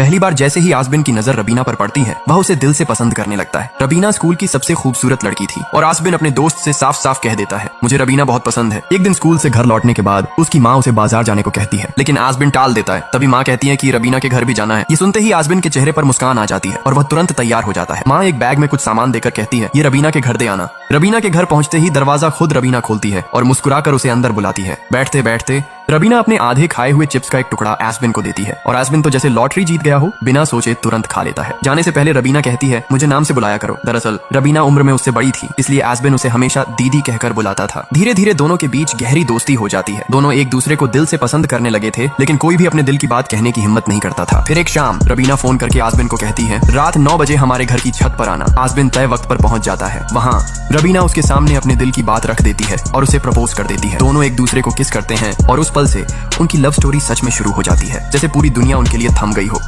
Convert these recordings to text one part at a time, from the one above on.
पहली बार जैसे ही आसबिन की नजर रबीना पर पड़ती है वह उसे दिल से पसंद करने लगता है। रबीना स्कूल की सबसे खूबसूरत लड़की थी और आसबिन अपने दोस्त से साफ साफ कह देता है, मुझे रबीना बहुत पसंद है। एक दिन स्कूल से घर लौटने के बाद उसकी माँ उसे बाजार जाने को कहती है, लेकिन आसबिन टाल देता है। तभी माँ कहती है कि रबीना के घर भी जाना है। ये सुनते ही आसबिन के चेहरे पर मुस्कान आ जाती है और वह तुरंत तैयार हो जाता है। माँ एक बैग में कुछ सामान देकर कहती है, ये रबीना के घर दे आना। रबीना के घर पहुंचते ही दरवाजा खुद रबीना खोलती है और मुस्कुराकर उसे अंदर बुलाती है। बैठते बैठते रबीना अपने आधे खाए हुए चिप्स का एक टुकड़ा आसबिन को देती है और आसबिन तो जैसे लॉटरी जीत गया हो बिना सोचे तुरंत खा लेता है। जाने से पहले रबीना कहती है, मुझे नाम से बुलाया करो। दरअसल रबीना उम्र में उससे बड़ी थी, इसलिए आसबिन उसे हमेशा दीदी कहकर बुलाता था। धीरे धीरे दोनों के बीच गहरी दोस्ती हो जाती है। दोनों एक दूसरे को दिल से पसंद करने लगे थे, लेकिन कोई भी अपने दिल की बात कहने की हिम्मत नहीं करता था। फिर एक शाम रबीना फोन करके आसबिन को कहती है, रात 9 बजे हमारे घर की छत पर आना। आसबिन तय वक्त पर पहुंच जाता है। वहाँ रबीना उसके सामने अपने दिल की बात रख देती है और उसे प्रपोज कर देती है। दोनों एक दूसरे को किस करते हैं और उस पल से उनकी लव स्टोरी सच में शुरू हो जाती है, जैसे पूरी दुनिया उनके लिए थम गई हो।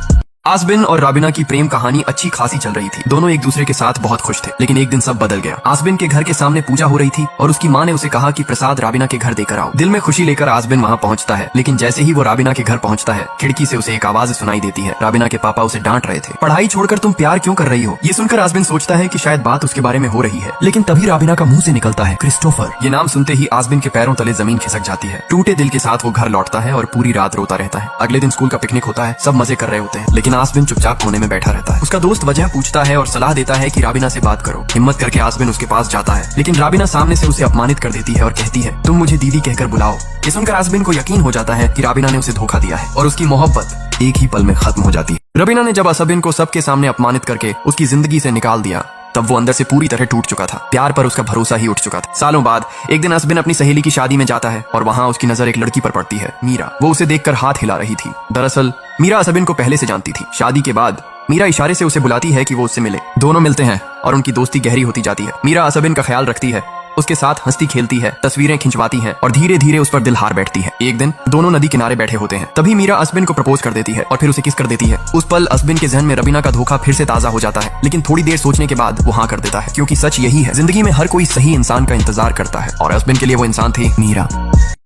आसबिन और रबीना की प्रेम कहानी अच्छी खासी चल रही थी। दोनों एक दूसरे के साथ बहुत खुश थे, लेकिन एक दिन सब बदल गया। आसबिन के घर के सामने पूजा हो रही थी और उसकी माँ ने उसे कहा कि प्रसाद रबीना के घर देकर आओ। दिल में खुशी लेकर आसबिन वहाँ पहुँचता है, लेकिन जैसे ही वो रबीना के घर पहुँचता है खिड़की से उसे एक आवाज सुनाई देती है। रबीना के पापा उसे डांट रहे थे, पढ़ाई छोड़कर तुम प्यार क्यों कर रही हो। ये सुनकर आसबिन सोचता है कि शायद बात उसके बारे में हो रही है, लेकिन तभी रबीना का मुंह से निकलता है क्रिस्टोफर। ये नाम सुनते ही आसबिन के पैरों तले जमीन खिसक जाती है। टूटे दिल के साथ वो घर लौटता है और पूरी रात रोता रहता है। अगले दिन स्कूल का पिकनिक होता है, सब मजे कर रहे होते हैं, लेकिन आसबिन चुपचाप में बैठा रहता है। उसका दोस्त वजह पूछता है और सलाह देता है कि रबीना से बात करो। हिम्मत करके आसबिन उसके पास जाता है, लेकिन रबीना सामने से उसे अपमानित कर देती है और कहती है, तुम मुझे दीदी कहकर बुलाओ। ये सुनकर आसबिन को यकीन हो जाता है कि रबीना ने उसे धोखा दिया है और उसकी मोहब्बत एक ही पल में खत्म हो जाती है। रबीना ने जब आसबिन को सबके सामने अपमानित करके उसकी जिंदगी से निकाल दिया, तब वो अंदर से पूरी तरह टूट चुका था। प्यार पर उसका भरोसा ही उठ चुका था। सालों बाद एक दिन आसबिन अपनी सहेली की शादी में जाता है और वहाँ उसकी नजर एक लड़की पर पड़ती है, मीरा। वो उसे देखकर हाथ हिला रही थी। दरअसल मीरा आसबिन को पहले से जानती थी। शादी के बाद मीरा इशारे से उसे बुलाती है कि वो उससे मिले। दोनों मिलते हैं और उनकी दोस्ती गहरी होती जाती है। मीरा आसबिन का ख्याल रखती है, उसके साथ हंसती खेलती है, तस्वीरें खिंचवाती है और धीरे धीरे उस पर दिल हार बैठती है। एक दिन दोनों नदी किनारे बैठे होते हैं, तभी मीरा आसबिन को प्रपोज कर देती है और फिर उसे किस कर देती है। उस पल आसबिन के जहन में रबीना का धोखा फिर से ताजा हो जाता है, लेकिन थोड़ी देर सोचने के बाद वो हाँ कर देता है, क्योंकि सच यही है, जिंदगी में हर कोई सही इंसान का इंतजार करता है और आसबिन के लिए वो इंसान थी मीरा।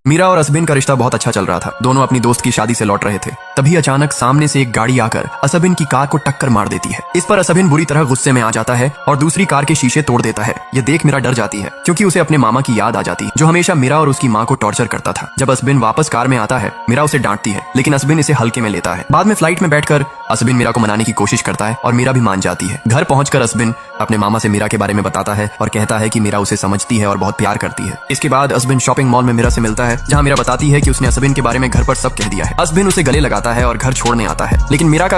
मीरा और आसबिन का रिश्ता बहुत अच्छा चल रहा था। दोनों अपनी दोस्त की शादी से लौट रहे थे, तभी अचानक सामने से एक गाड़ी आकर आसबिन की कार को टक्कर मार देती है। इस पर आसबिन बुरी तरह गुस्से में आ जाता है और दूसरी कार के शीशे तोड़ देता है। ये देख मीरा डर जाती है, क्योंकि उसे अपने मामा की याद आ जाती है, जो हमेशा मीरा और उसकी माँ को टॉर्चर करता था। जब आसबिन वापस कार में आता है, मीरा उसे डांटती है, लेकिन आसबिन इसे हल्के में लेता है। बाद में फ्लाइट में बैठकर आसबिन मीरा को मनाने की कोशिश करता है और मीरा भी मान जाती है। घर पहुंचकर आसबिन अपने मामा से मीरा के बारे में बताता है और कहता है कि मीरा उसे समझती है और बहुत प्यार करती है। इसके बाद आसबिन शॉपिंग मॉल में मीरा से मिलता है, जहाँ मीरा बताती है कि उसने आसबिन के बारे में घर पर सब कह दिया है। आसबिन उसे गले लगाता है और घर छोड़ने आता है, लेकिन मीरा का